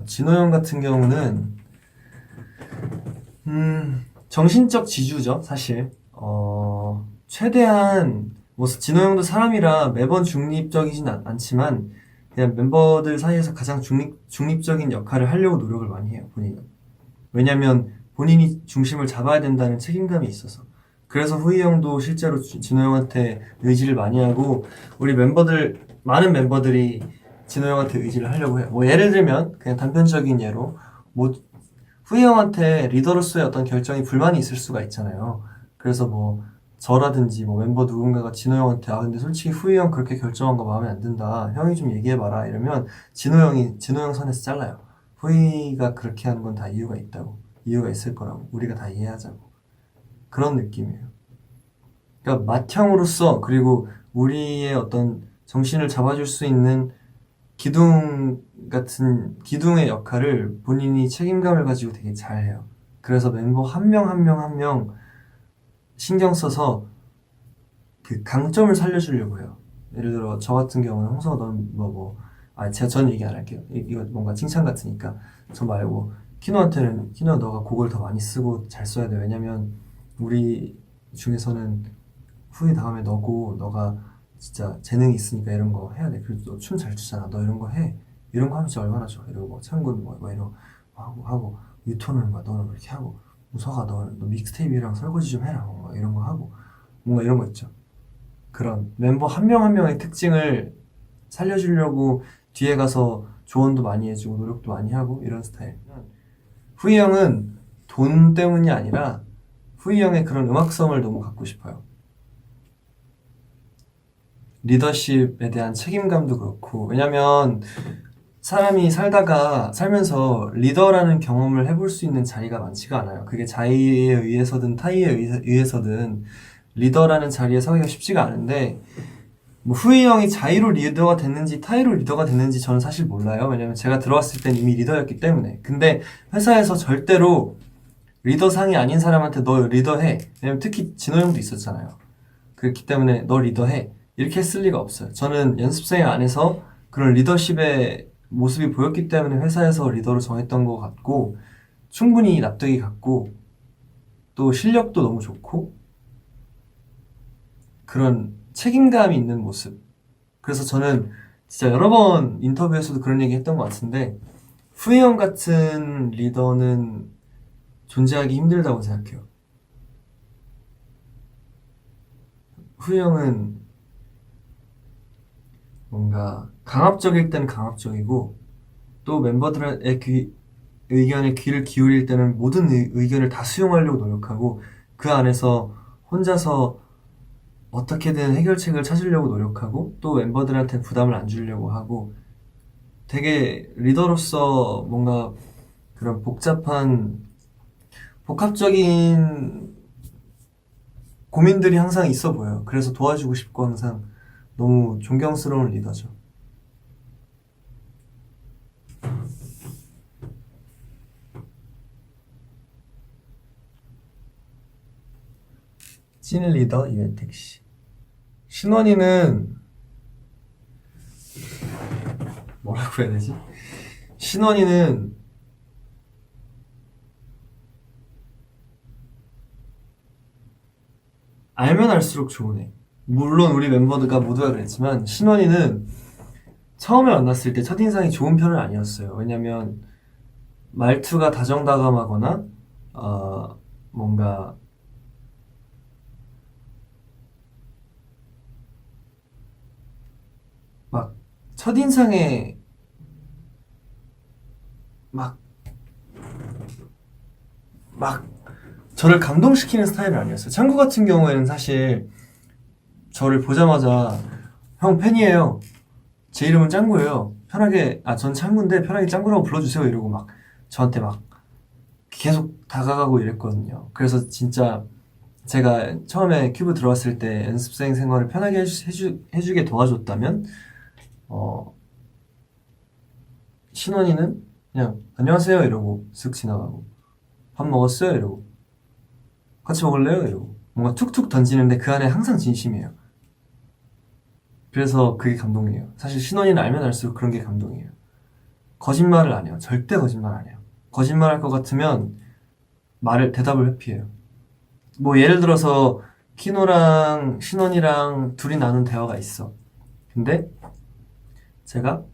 진호 형 같은 경우는 정신적 지주죠, 사실. 최대한 뭐 진호 형도 사람이라 매번 중립적이진 않지만 그냥 멤버들 사이에서 가장 중립적인 역할을 하려고 노력을 많이 해요, 본인은. 왜냐면 본인이 중심을 잡아야 된다는 책임감이 있어서. 그래서 후이 형도 실제로 진호 형한테 의지를 많이 하고 우리 멤버들 많은 멤버들이 진호 형한테 의지를 하려고 해요. 뭐 예를 들면 그냥 단편적인 예로 뭐 후이 형한테 리더로서의 어떤 결정이 불만이 있을 수가 있잖아요. 그래서 뭐 저라든지 뭐 멤버 누군가가 진호 형한테 근데 솔직히 후이 형 그렇게 결정한 거 마음에 안 든다. 형이 좀 얘기해봐라 이러면 진호 형 선에서 잘라요. 후이가 그렇게 하는 건 다 이유가 있다고. 이유가 있을 거라고. 우리가 다 이해하자고. 그런 느낌이에요. 그러니까 맏형으로서 그리고 우리의 어떤 정신을 잡아줄 수 있는 기둥의 역할을 본인이 책임감을 가지고 되게 잘해요. 그래서 멤버 한 명 한 명 한 명 신경 써서 그 강점을 살려주려고 해요. 예를 들어 저 같은 경우는 홍석아 넌 제가 전 얘기 안 할게요. 이거 뭔가 칭찬 같으니까 저 말고 키노한테는 키노야 너가 곡을 더 많이 쓰고 잘 써야 돼. 왜냐면 우리 중에서는 후이 다음에 너고 너가 진짜 재능이 있으니까 이런 거 해야 돼. 그리고 너 춤 잘 추잖아. 너 이런 거 해. 이런 거 하면 진짜 얼마나 좋아. 이러고 뭐 창군 뭐 이런 거 하고 유톤은 막 너는 그렇게 하고 우석아 너 믹스테이프랑 설거지 좀 해라. 뭐 이런 거 하고 뭔가 이런 거 있죠. 그런 멤버 한 명 한 명의 특징을 살려주려고 뒤에 가서 조언도 많이 해주고 노력도 많이 하고 이런 스타일. 후이 형은 돈 때문이 아니라 후이 형의 그런 음악성을 너무 갖고 싶어요. 리더십에 대한 책임감도 그렇고 왜냐면 사람이 살면서 리더라는 경험을 해볼 수 있는 자리가 많지가 않아요. 그게 자의에 의해서든 타의에 의해서든 리더라는 자리에 서기가 쉽지가 않은데 뭐 후이 형이 자의로 리더가 됐는지 타의로 리더가 됐는지 저는 사실 몰라요. 왜냐면 제가 들어왔을 땐 이미 리더였기 때문에. 근데 회사에서 절대로 리더상이 아닌 사람한테 너 리더해. 왜냐면 특히 진호 형도 있었잖아요. 그렇기 때문에 너 리더해. 이렇게 했을 리가 없어요. 저는 연습생 안에서 그런 리더십의 모습이 보였기 때문에 회사에서 리더로 정했던 것 같고 충분히 납득이 갔고 또 실력도 너무 좋고 그런 책임감이 있는 모습. 그래서 저는 진짜 여러 번 인터뷰에서도 그런 얘기 했던 것 같은데 후이 형 같은 리더는 존재하기 힘들다고 생각해요. 후이 형은 뭔가 강압적일 때는 강압적이고 또 멤버들의 의견에 귀를 기울일 때는 모든 의견을 다 수용하려고 노력하고 그 안에서 혼자서 어떻게든 해결책을 찾으려고 노력하고 또 멤버들한테 부담을 안 주려고 하고 되게 리더로서 뭔가 그런 복합적인 고민들이 항상 있어 보여요. 그래서 도와주고 싶고 항상 너무 존경스러운 리더죠. 찐 리더 이회택 씨. 신원이는 뭐라고 해야 되지? 신원이는 알면 알수록 좋은 애. 물론 우리 멤버들과 모두가 그랬지만 신원이는 처음에 만났을 때 첫인상이 좋은 편은 아니었어요. 왜냐면 말투가 다정다감하거나 뭔가 막 첫인상에 막 저를 감동시키는 스타일은 아니었어요. 창구 같은 경우에는 사실 저를 보자마자 형 팬이에요. 제 이름은 짱구예요. 편하게 전 창구인데 편하게 짱구라고 불러주세요 이러고 막 저한테 막 계속 다가가고 이랬거든요. 그래서 진짜 제가 처음에 큐브 들어왔을 때 연습생 생활을 편하게 해주게 도와줬다면 신원이는 그냥 안녕하세요 이러고 쓱 지나가고 밥 먹었어요 이러고 같이 먹을래요 이러고 뭔가 툭툭 던지는데 그 안에 항상 진심이에요. 그래서 그게 감동이에요. 사실 신원이는 알면 알수록 그런 게 감동이에요. 거짓말을 안 해요. 절대 거짓말 안 해요. 거짓말할 것 같으면 대답을 회피해요. 뭐 예를 들어서 키노랑 신원이랑 둘이 나눈 대화가 있어. 근데 제가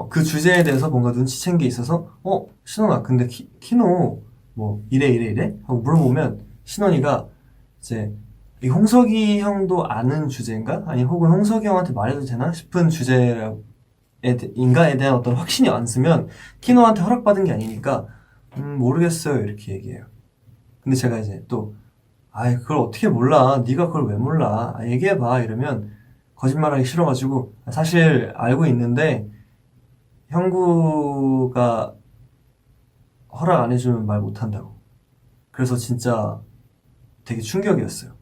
그 주제에 대해서 뭔가 눈치챈 게 있어서 신원아 근데 키노 뭐 이래 하고 물어보면 신원이가 이제 이 홍석이 형도 아는 주제인가? 아니 혹은 홍석이 형한테 말해도 되나 싶은 주제인가에 대한 어떤 확신이 안 쓰면 키노한테 허락받은 게 아니니까 모르겠어요 이렇게 얘기해요. 근데 제가 이제 또 아이 그걸 어떻게 몰라 네가 그걸 왜 몰라 얘기해봐 이러면 거짓말하기 싫어가지고 사실 알고 있는데 형구가 허락 안 해주면 말 못한다고. 그래서 진짜 되게 충격이었어요.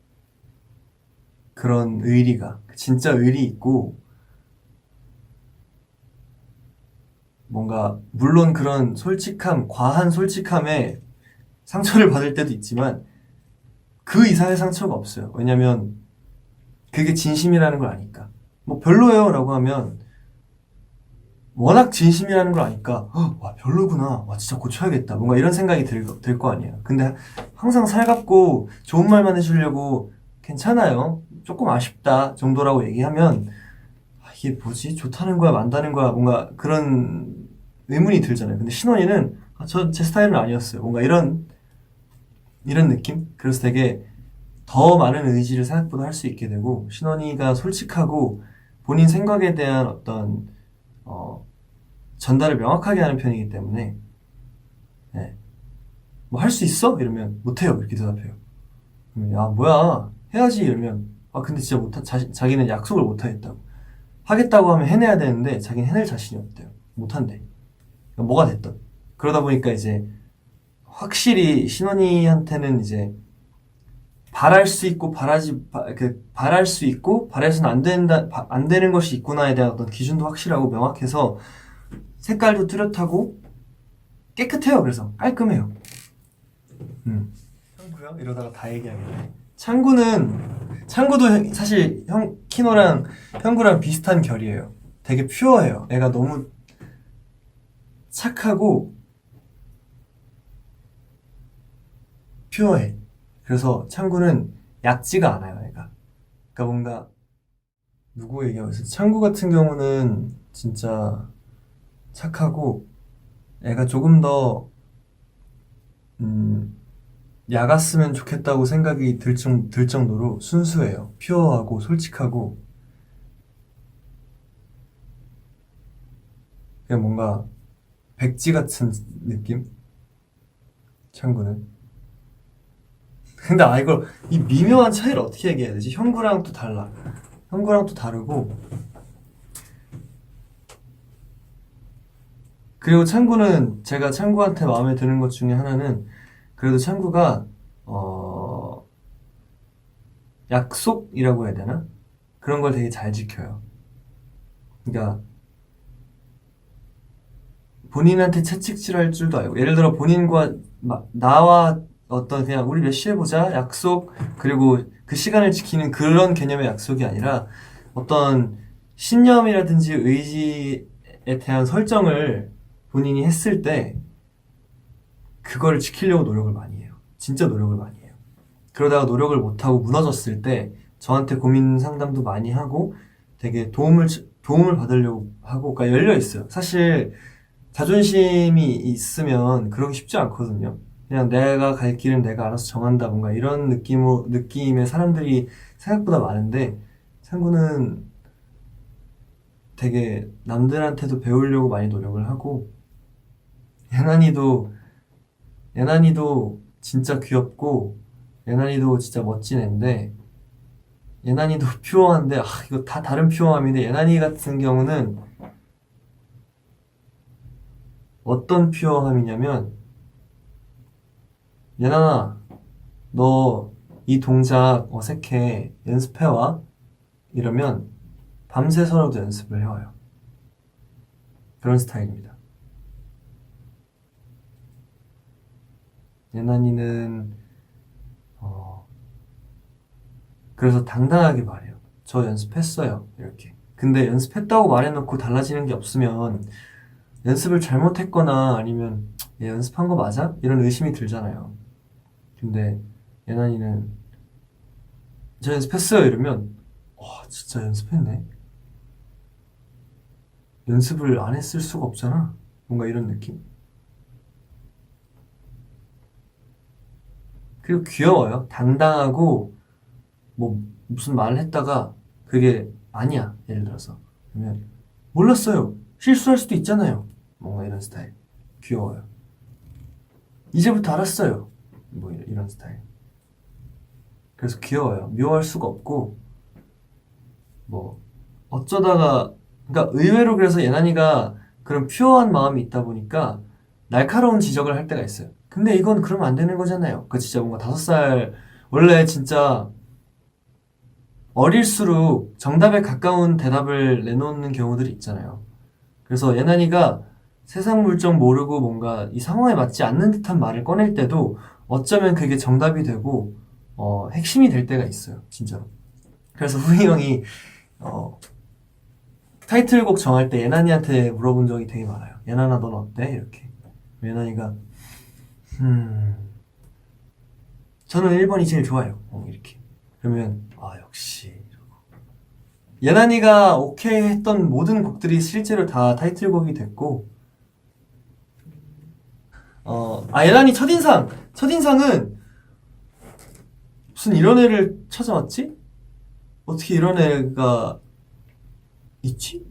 그런 의리가 진짜 의리 있고 뭔가 물론 그런 솔직함 과한 솔직함에 상처를 받을 때도 있지만 그 이상의 상처가 없어요. 왜냐면 그게 진심이라는 걸 아니까. 뭐 별로예요 라고 하면 워낙 진심이라는 걸 아니까 와 별로구나 와 진짜 고쳐야겠다 뭔가 이런 생각이 들 거 아니에요. 근데 항상 살갑고 좋은 말만 해주려고 괜찮아요 조금 아쉽다 정도라고 얘기하면 이게 뭐지 좋다는 거야 만다는 거야 뭔가 그런 의문이 들잖아요. 근데 신원이는 저 제 스타일은 아니었어요 뭔가 이런 느낌. 그래서 되게 더 많은 의지를 생각보다 할 수 있게 되고 신원이가 솔직하고 본인 생각에 대한 어떤 어, 전달을 명확하게 하는 편이기 때문에 네. 뭐 할 수 있어? 이러면 못해요 이렇게 대답해요. 그러면 야 뭐야 해야지 이러면 근데 진짜 자기는 약속을 못하겠다고 하겠다고 하면 해내야 되는데 자기는 해낼 자신이 없대요. 못한대. 그러니까 뭐가 됐든 그러다 보니까 이제 확실히 신원이한테는 이제 바랄 수 있고 바랄 수 있고 바라서는 안 되는 것이 있구나에 대한 어떤 기준도 확실하고 명확해서 색깔도 뚜렷하고 깨끗해요. 그래서 깔끔해요. 창구요? 이러다가 다 얘기하겠네. 창구도 사실 키노랑 형구랑 비슷한 결이에요. 되게 퓨어해요. 애가 너무 착하고 퓨어해. 그래서 창구는 얕지가 않아요, 애가. 그러니까 뭔가 누구 얘기하고 있어? 창구 같은 경우는 진짜 착하고 애가 조금 더 야갔으면 좋겠다고 생각이 들 정도로 순수해요. 퓨어하고 솔직하고 그냥 뭔가 백지 같은 느낌? 창구는. 근데 이걸 이 미묘한 차이를 어떻게 얘기해야 되지? 형구랑 또 달라. 형구랑 또 다르고 그리고 창구는 제가 창구한테 마음에 드는 것 중에 하나는 그래도 창구가 약속이라고 해야 되나? 그런 걸 되게 잘 지켜요. 그러니까 본인한테 채찍질할 줄도 알고 예를 들어 본인과 나와 어떤 그냥 우리 몇 시에 보자 약속 그리고 그 시간을 지키는 그런 개념의 약속이 아니라 어떤 신념이라든지 의지에 대한 설정을 본인이 했을 때 그거를 지키려고 노력을 많이 해요. 진짜 노력을 많이 해요. 그러다가 노력을 못하고 무너졌을 때 저한테 고민 상담도 많이 하고 되게 도움을 받으려고 하고 그러니까 열려 있어요. 사실 자존심이 있으면 그러기 쉽지 않거든요. 그냥 내가 갈 길은 내가 알아서 정한다 뭔가 이런 느낌의 사람들이 생각보다 많은데 상구는 되게 남들한테도 배우려고 많이 노력을 하고 예난이도 진짜 귀엽고 예난이도 진짜 멋진 애인데 예난이도 퓨어한데 이거 다 다른 퓨어함인데 예난이 같은 경우는 어떤 퓨어함이냐면 예난아 너 이 동작 어색해 연습해와 이러면 밤새서라도 연습을 해와요. 그런 스타일입니다. 예난이는 그래서 당당하게 말해요. 저 연습했어요 이렇게. 근데 연습했다고 말해놓고 달라지는 게 없으면 연습을 잘못했거나 아니면 얘 연습한 거 맞아? 이런 의심이 들잖아요. 근데 예난이는 저 연습했어요 이러면 와 진짜 연습했네? 연습을 안 했을 수가 없잖아. 뭔가 이런 느낌? 그리고 귀여워요. 당당하고 뭐 무슨 말을 했다가 그게 아니야. 예를 들어서 그러면 몰랐어요. 실수할 수도 있잖아요. 뭔가 이런 스타일. 귀여워요. 이제부터 알았어요. 뭐 이런 스타일. 그래서 귀여워요. 묘할 수가 없고 뭐 어쩌다가 그러니까 의외로 그래서 예난이가 그런 퓨어한 마음이 있다 보니까 날카로운 지적을 할 때가 있어요. 근데 이건 그러면 안 되는 거잖아요. 그 진짜 뭔가 5살 원래 진짜 어릴수록 정답에 가까운 대답을 내놓는 경우들이 있잖아요. 그래서 예난이가 세상 물정 모르고 뭔가 이 상황에 맞지 않는 듯한 말을 꺼낼 때도 어쩌면 그게 정답이 되고 핵심이 될 때가 있어요. 진짜로. 그래서 후이 형이 어, 타이틀곡 정할 때 예난이한테 물어본 적이 되게 많아요. 예난아 넌 어때? 이렇게. 예난이가 저는 1번이 제일 좋아요. 이렇게. 그러면 아 역시 예난이가 오케이 했던 모든 곡들이 실제로 다 타이틀곡이 됐고 예난이 첫인상은 무슨 이런 애를 찾아왔지? 어떻게 이런 애가 있지?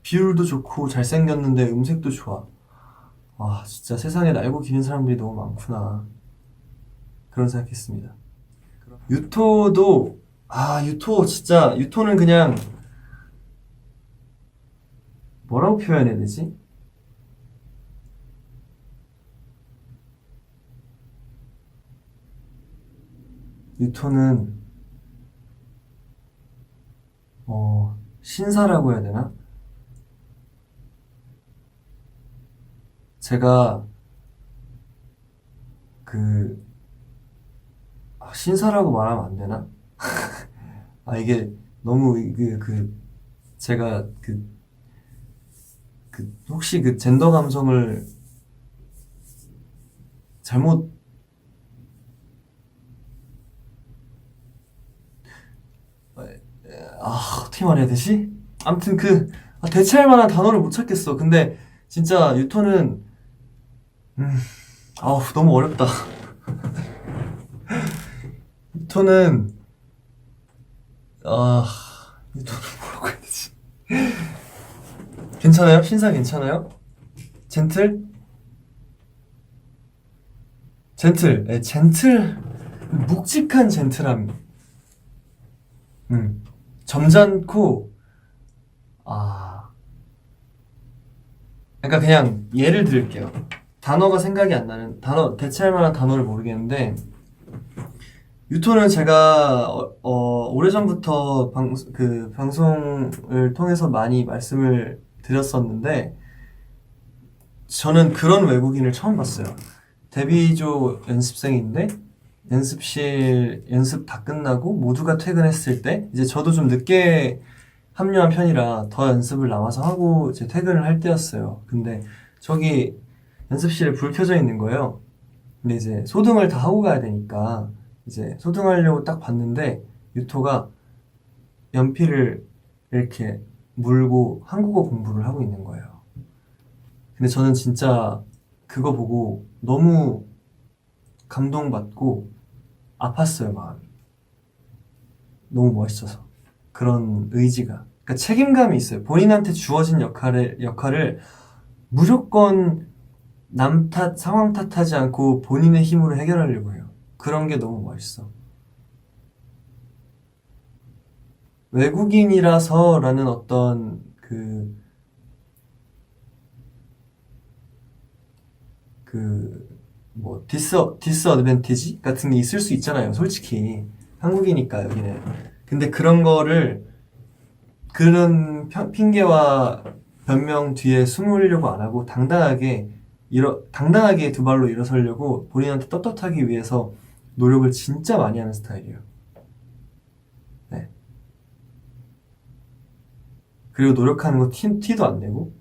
비율도 좋고 잘생겼는데 음색도 좋아. 와 진짜 세상에 날고 기는 사람들이 너무 많구나 그런 생각했습니다. 유토도 유토 진짜 유토는 그냥 뭐라고 표현해야 되지? 유토는 신사라고 해야 되나? 제가 그 신사라고 말하면 안 되나? 이게 너무 제가 혹시 그 젠더 감성을 잘못 어떻게 말해야 되지? 아무튼 대체할 만한 단어를 못 찾겠어. 근데 진짜 유토는 너무 어렵다. 유토는 아 유토는 뭐라고 해야 되지? 괜찮아요? 신사 괜찮아요? 젠틀? 젠틀 묵직한 젠틀함. 점잖고 그러니까 그냥 예를 들게요. 단어가 생각이 안 나는 대체할 만한 단어를 모르겠는데 유토는 제가 오래전부터 방송을 통해서 많이 말씀을 드렸었는데 저는 그런 외국인을 처음 봤어요. 데뷔조 연습생인데 연습실 연습 다 끝나고 모두가 퇴근했을 때 이제 저도 좀 늦게 합류한 편이라 더 연습을 남아서 하고 이제 퇴근을 할 때였어요. 근데 저기 연습실에 불 켜져 있는 거예요. 근데 이제 소등을 다 하고 가야 되니까 이제 소등하려고 딱 봤는데 유토가 연필을 이렇게 물고 한국어 공부를 하고 있는 거예요. 근데 저는 진짜 그거 보고 너무 감동받고 아팠어요, 마음이. 너무 멋있어서. 그런 의지가. 그러니까 책임감이 있어요. 본인한테 주어진 역할을 무조건 남 탓, 상황 탓하지 않고 본인의 힘으로 해결하려고 해요. 그런 게 너무 멋있어. 외국인이라서라는 어떤 디스어드밴티지 같은 게 있을 수 있잖아요. 솔직히. 한국이니까, 여기는. 근데 그런 거를, 그런 핑계와 변명 뒤에 숨으려고 안 하고, 당당하게 두 발로 일어서려고 본인한테 떳떳하기 위해서 노력을 진짜 많이 하는 스타일이에요. 네. 그리고 노력하는 거 티도 안 내고,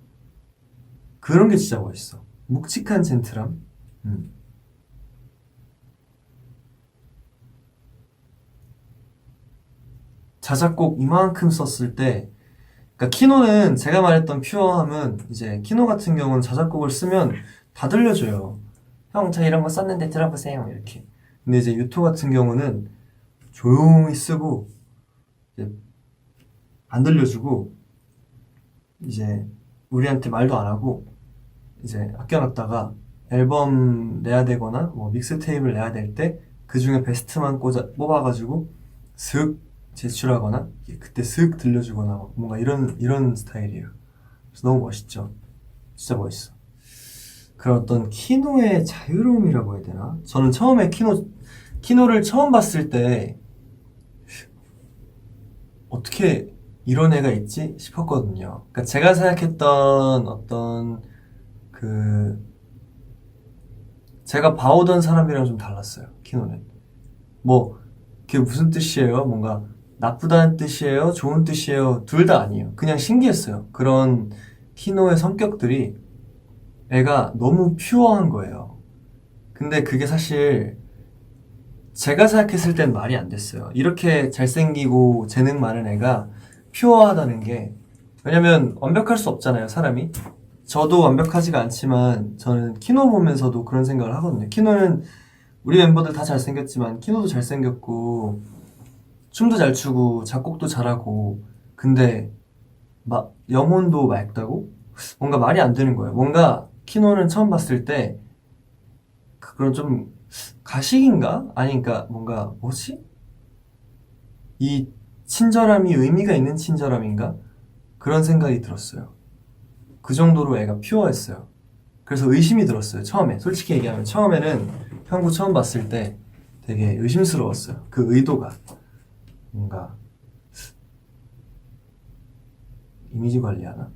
그런 게 진짜 멋있어. 묵직한 젠틀함. 음. 자작곡 이만큼 썼을 때, 그러니까 키노는 제가 말했던 퓨어함은 이제 키노 같은 경우는 자작곡을 쓰면 다 들려줘요. 형, 저 이런 거 썼는데 들어보세요. 이렇게. 근데 이제 유토 같은 경우는 조용히 쓰고 이제 안 들려주고 이제 우리한테 말도 안 하고 이제 아껴놨다가 앨범 내야 되거나 뭐 믹스테이프를 내야 될 때 그 중에 베스트만 뽑아가지고 슥 제출하거나 그때 슥 들려주거나 뭔가 이런 스타일이에요. 그래서 너무 멋있죠. 진짜 멋있어. 그런 어떤 키노의 자유로움이라고 해야 되나? 저는 처음에 키노를 처음 봤을 때 어떻게 이런 애가 있지 싶었거든요. 그러니까 제가 생각했던 어떤 그 제가 봐오던 사람이랑 좀 달랐어요. 키노는 뭐 그게 무슨 뜻이에요? 뭔가 나쁘다는 뜻이에요? 좋은 뜻이에요? 둘 다 아니에요. 그냥 신기했어요. 그런 키노의 성격들이 애가 너무 퓨어한 거예요. 근데 그게 사실 제가 생각했을 땐 말이 안 됐어요. 이렇게 잘생기고 재능 많은 애가 퓨어하다는 게 왜냐면 완벽할 수 없잖아요, 사람이. 저도 완벽하지가 않지만 저는 키노 보면서도 그런 생각을 하거든요. 키노는 우리 멤버들 다 잘생겼지만 키노도 잘생겼고 춤도 잘 추고 작곡도 잘하고 근데 막 영혼도 맑다고? 뭔가 말이 안 되는 거예요. 뭔가 키노는 처음 봤을 때 그런 좀 가식인가? 아니 그러니까 뭔가 뭐지? 이 친절함이 의미가 있는 친절함인가? 그런 생각이 들었어요. 그 정도로 애가 퓨어했어요. 그래서 의심이 들었어요. 처음에 솔직히 얘기하면 처음에는 형구 처음 봤을 때 되게 의심스러웠어요. 그 의도가 뭔가 이미지 관리하나?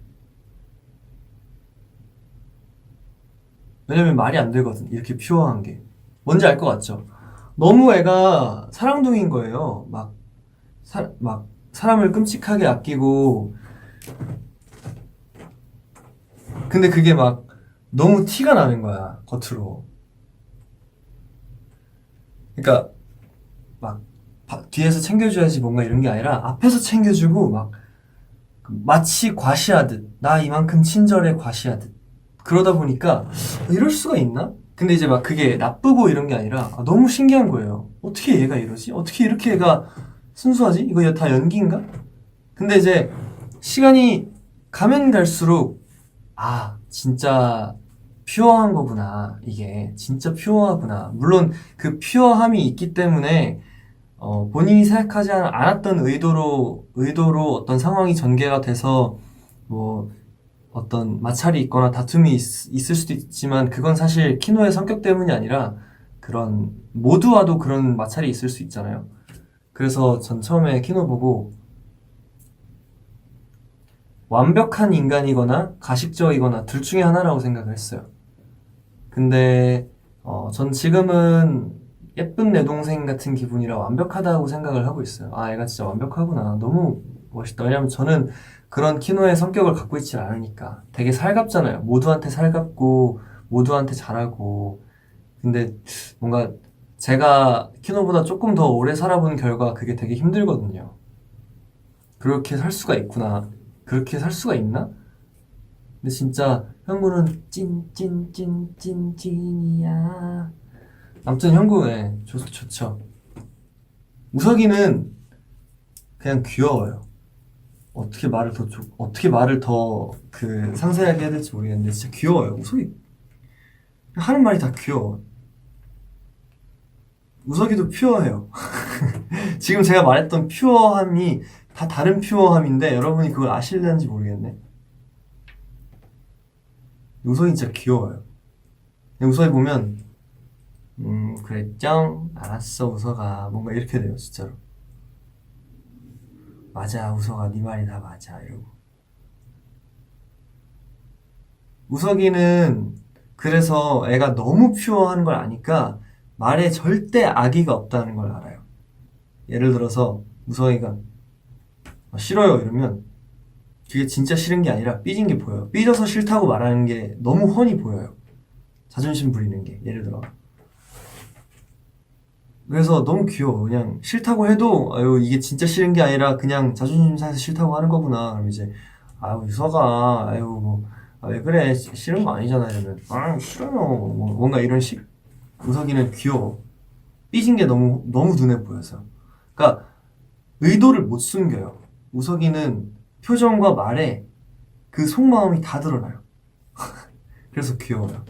왜냐면 말이 안 되거든. 이렇게 퓨어한 게. 뭔지 알 것 같죠? 너무 애가 사랑둥이인 거예요. 막 사람을 끔찍하게 아끼고 근데 그게 막 너무 티가 나는 거야. 겉으로. 그러니까 막 뒤에서 챙겨줘야지 뭔가 이런 게 아니라 앞에서 챙겨주고 막 마치 과시하듯 나 이만큼 친절해 과시하듯 그러다 보니까 이럴 수가 있나? 근데 이제 막 그게 나쁘고 이런 게 아니라 너무 신기한 거예요. 어떻게 얘가 이러지? 어떻게 이렇게 얘가 순수하지? 이거 다 연기인가? 근데 이제 시간이 가면 갈수록 진짜 퓨어한 거구나. 이게 진짜 퓨어하구나. 물론 그 퓨어함이 있기 때문에 본인이 생각하지 않았던 의도로 어떤 상황이 전개가 돼서 뭐 어떤 마찰이 있거나 다툼이 있을 수도 있지만 그건 사실 키노의 성격 때문이 아니라 그런 모두와도 그런 마찰이 있을 수 있잖아요. 그래서 전 처음에 키노 보고 완벽한 인간이거나 가식적이거나 둘 중에 하나라고 생각을 했어요. 근데 전 지금은 예쁜 내 동생 같은 기분이라 완벽하다고 생각을 하고 있어요. 애가 진짜 완벽하구나. 너무 멋있다. 왜냐면 저는 그런 키노의 성격을 갖고 있지 않으니까. 되게 살갑잖아요. 모두한테 살갑고, 모두한테 잘하고. 근데 뭔가 제가 키노보다 조금 더 오래 살아본 결과 그게 되게 힘들거든요. 그렇게 살 수가 있구나. 그렇게 살 수가 있나? 근데 진짜 형구는 찐이야. 아무튼 형구 좋죠. 우석이는 그냥 귀여워요. 어떻게 말을 더 그 상세하게 해야 될지 모르겠는데 진짜 귀여워요. 우석이 하는 말이 다 귀여워. 우석이도 퓨어해요. 지금 제가 말했던 퓨어함이 다 다른 퓨어함인데 여러분이 그걸 아실는지 모르겠네. 우석이 진짜 귀여워요. 우석이 보면 그랬죠? 알았어 우석아 뭔가 이렇게 돼요 진짜로. 맞아 우석아 네 말이 다 맞아 이러고. 우석이는 그래서 애가 너무 퓨어한 걸 아니까 말에 절대 악의가 없다는 걸 알아요. 예를 들어서 우석이가 싫어요 이러면 그게 진짜 싫은 게 아니라 삐진 게 보여요. 삐져서 싫다고 말하는 게 너무 훤히 보여요. 자존심 부리는 게 예를 들어. 그래서 너무 귀여워. 그냥 싫다고 해도 아유 이게 진짜 싫은 게 아니라 그냥 자존심 상해서 싫다고 하는 거구나. 그럼 이제 아유 유서가 아유 뭐 왜 그래 싫은 거 아니잖아 이러면 아 싫어요 뭐, 뭔가 이런 식. 우석이는 귀여워. 삐진 게 너무 너무 눈에 보여서. 그러니까 의도를 못 숨겨요. 우석이는 표정과 말에 그 속마음이 다 드러나요. 그래서 귀여워요.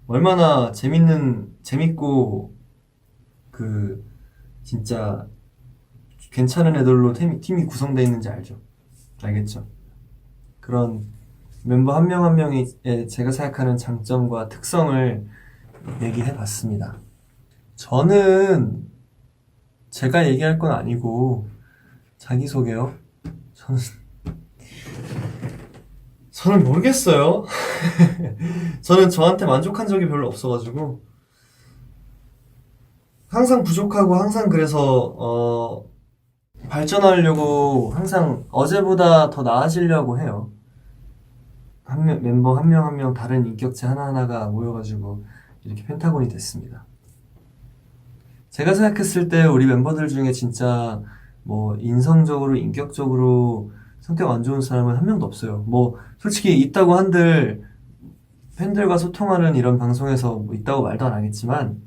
얼마나 재밌고 그 진짜 괜찮은 애들로 팀이 구성되어 있는지 알죠? 알겠죠? 그런 멤버 한 명 한 명이 제가 생각하는 장점과 특성을 얘기해 봤습니다. 저는 제가 얘기할 건 아니고 자기소개요? 저는 모르겠어요. 저는 저한테 만족한 적이 별로 없어가지고 항상 부족하고 항상 그래서 발전하려고 항상 어제보다 더 나아지려고 해요. 멤버 한 명 한 명 다른 인격체 하나하나가 모여가지고 이렇게 펜타곤이 됐습니다. 제가 생각했을 때 우리 멤버들 중에 진짜 뭐 인성적으로 인격적으로 성격 안 좋은 사람은 한 명도 없어요. 뭐 솔직히 있다고 한들 팬들과 소통하는 이런 방송에서 뭐 있다고 말도 안 하겠지만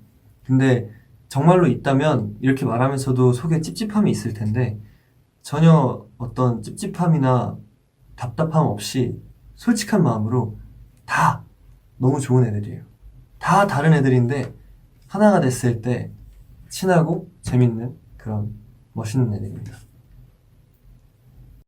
근데 정말로 있다면 이렇게 말하면서도 속에 찝찝함이 있을 텐데 전혀 어떤 찝찝함이나 답답함 없이 솔직한 마음으로 다 너무 좋은 애들이에요. 다 다른 애들인데 하나가 됐을 때 친하고 재밌는 그런 멋있는 애들입니다.